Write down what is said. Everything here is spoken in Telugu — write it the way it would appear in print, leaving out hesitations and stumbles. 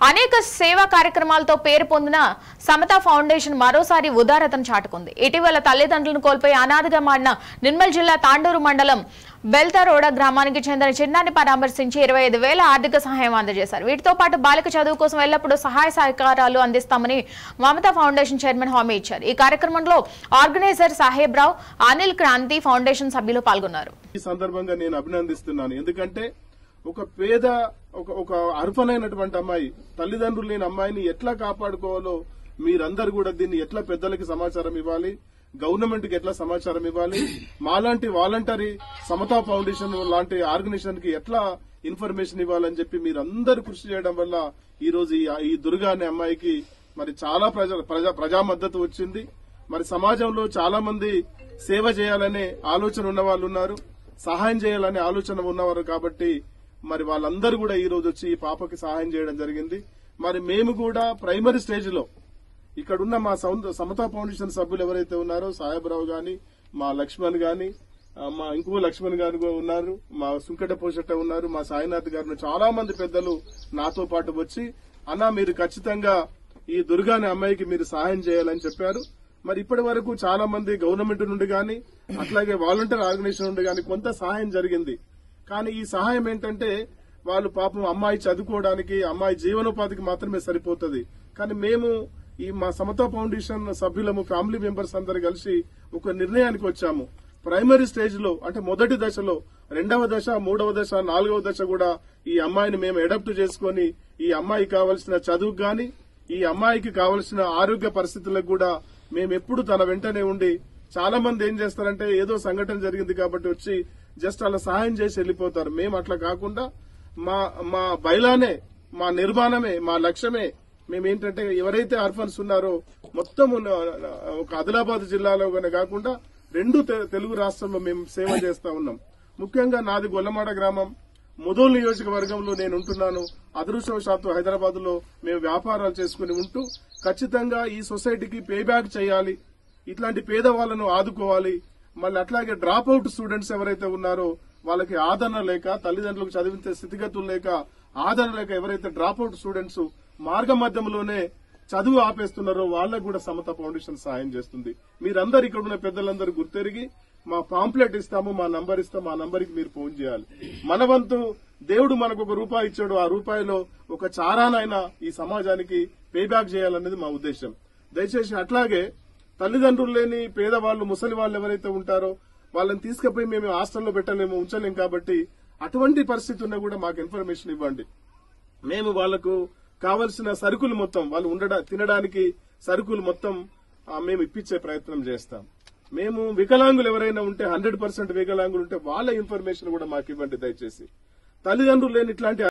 అనేక సేవా కార్యక్రమాలతో పేరు పొందిన సమతా ఫౌండేషన్ మరోసారి ఉదారతను చాటుకుంది. ఇటీవల తల్లిదండ్రులను కోల్పోయి అనాథగా మారిన నిర్మల్ జిల్లా తాండూరు మండలం బెల్తారోడ గ్రామానికి చెందిన చిన్నారిని పరామర్శించి 25,000 ఆర్థిక సహాయం అందజేశారు. వీటితో పాటు బాలిక చదువు కోసం ఎల్లప్పుడూ సహాయ సహకారాలు అందిస్తామని మమతా ఫౌండేషన్ చైర్మన్ హామీ ఇచ్చారు. ఈ కార్యక్రమంలో ఆర్గనైజర్ సాహెబ్ రావు, అనిల్ క్రాంతి ఫౌండేషన్ సభ్యులు పాల్గొన్నారు. ఈ సందర్భంగా నేను అభినందిస్తున్నాను. ఎందుకంటే ఒక పేద ఒక అర్హనైనటువంటి అమ్మాయి, తల్లిదండ్రులు లేని అమ్మాయిని ఎట్లా కాపాడుకోవాలో మీరందరూ కూడా దీన్ని ఎట్లా పెద్దలకి సమాచారం ఇవ్వాలి, గవర్నమెంట్ కి ఎట్లా సమాచారం ఇవ్వాలి, మాలాంటి వాలంటరీ సమతా ఫౌండేషన్ లాంటి ఆర్గనైజేషన్ కి ఎట్లా ఇన్ఫర్మేషన్ ఇవ్వాలని చెప్పి మీరందరూ కృషి చేయడం వల్ల ఈ రోజు ఈ దుర్గా అనే అమ్మాయికి మరి చాలా ప్రజా మద్దతు వచ్చింది. మరి సమాజంలో చాలా మంది సేవ చేయాలనే ఆలోచన ఉన్న వాళ్ళు ఉన్నారు, సహాయం చేయాలనే ఆలోచన ఉన్నవారు. కాబట్టి మరి వాళ్ళందరూ కూడా ఈ రోజు వచ్చి ఈ పాపకి సహాయం చేయడం జరిగింది. మరి మేము కూడా ప్రైమరీ స్టేజ్ లో ఇక్కడున్న మా సమతా ఫౌండేషన్ సభ్యులు ఎవరైతే ఉన్నారో సాహెబ్రావు గాని, మా లక్ష్మణ్ గాని, మా ఇంకో లక్ష్మణ్ గారు ఉన్నారు, మా సుంకట పోషట్ట ఉన్నారు, మా సాయినాథ్ గారు, చాలా మంది పెద్దలు నాతో పాటు వచ్చి అన్నా మీరు ఖచ్చితంగా ఈ దుర్గా అనే అమ్మాయికి మీరు సహాయం చేయాలని చెప్పారు. మరి ఇప్పటి వరకు చాలా మంది గవర్నమెంట్ నుండి గాని అట్లాగే వాలంటీర్ ఆర్గనైజేషన్ నుండి గాని కొంత సహాయం జరిగింది. కానీ ఈ సహాయం ఏంటంటే వాళ్ళు పాపం అమ్మాయి చదువుకోవడానికి, అమ్మాయి జీవనోపాధికి మాత్రమే సరిపోతుంది. కానీ మేము ఈ మా సమతా ఫౌండేషన్ సభ్యులము, ఫ్యామిలీ మెంబర్స్ అందరు కలిసి ఒక నిర్ణయానికి వచ్చాము. ప్రైమరీ స్టేజ్ లో అంటే మొదటి దశలో, 2వ దశ, 3వ దశ, 4వ దశ కూడా ఈ అమ్మాయిని మేము అడాప్ట్ చేసుకుని ఈ అమ్మాయికి కావలసిన చదువుకు గాని, ఈ అమ్మాయికి కావలసిన ఆరోగ్య పరిస్థితులకు కూడా మేము ఎప్పుడు తన వెంటనే ఉండి, చాలా మంది ఏం చేస్తారంటే ఏదో సంఘటన జరిగింది కాబట్టి వచ్చి జస్ట్ అలా సహాయం చేసి వెళ్లిపోతారు. మేము అట్లా కాకుండా మా బయలానే, మా నిర్మాణమే, మా లక్ష్యమే మేమేంటంటే ఎవరైతే ఆర్ఫన్స్ ఉన్నారో మొత్తం ఒక ఆదిలాబాద్ జిల్లాలోనే కాకుండా 2 తెలుగు రాష్ట్రాల్లో మేము సేవ చేస్తా ఉన్నాం. ముఖ్యంగా నాది గొల్లమాడ గ్రామం, ముదోల్ నియోజకవర్గంలో నేను ఉంటున్నాను. అదృష్టవశాత్తు హైదరాబాద్ లో మేము వ్యాపారాలు చేసుకుని ఉంటూ ఖచ్చితంగా ఈ సొసైటీకి పే బ్యాక్ చేయాలి, ఇట్లాంటి పేదవాళ్లను ఆదుకోవాలి. మళ్ళీ అట్లాగే డ్రాప్ అవుట్ స్టూడెంట్స్ ఎవరైతే ఉన్నారో వాళ్ళకి ఆదరణ లేక, తల్లిదండ్రులకు చదివించే స్థితిగతులు లేక, ఆదరణ లేక ఎవరైతే డ్రాప్ అవుట్ స్టూడెంట్స్ మార్గ మధ్యంలోనే చదువు ఆపేస్తున్నారో వాళ్ళకు కూడా సమతా ఫౌండేషన్ సహాయం చేస్తుంది. మీరందరూ ఇక్కడ ఉన్న పెద్దలందరూ గుర్తెరిగి మా పాంప్లెట్ ఇస్తాము, మా నంబర్ ఇస్తాము, ఆ నంబర్కి మీరు ఫోన్ చేయాలి. మన వంతు దేవుడు మనకు ₹1 ఇచ్చాడు, ఆ రూపాయిలో ఒక చారానైనా ఈ సమాజానికి పే బ్యాక్ చేయాలనేది మా ఉద్దేశం. దయచేసి అట్లాగే తల్లిదండ్రులు లేని పేదవాళ్లు, ముసలి వాళ్ళు ఎవరైతే ఉంటారో వాళ్ళని తీసుకుపోయి మేము హాస్టల్లో పెట్టలేము, ఉంచలేం. కాబట్టి అటువంటి పరిస్థితి ఉన్నా కూడా మాకు ఇన్ఫర్మేషన్ ఇవ్వండి. మేము వాళ్లకు కావలసిన సరుకులు మొత్తం, వాళ్ళు తినడానికి సరుకులు మొత్తం మేము ఇప్పించే ప్రయత్నం చేస్తాం. మేము వికలాంగులు ఎవరైనా ఉంటే 100% వికలాంగులు ఉంటే వాళ్ళ ఇన్ఫర్మేషన్ కూడా మాకు ఇవ్వండి దయచేసి. తల్లిదండ్రులు లేని ఇట్లాంటి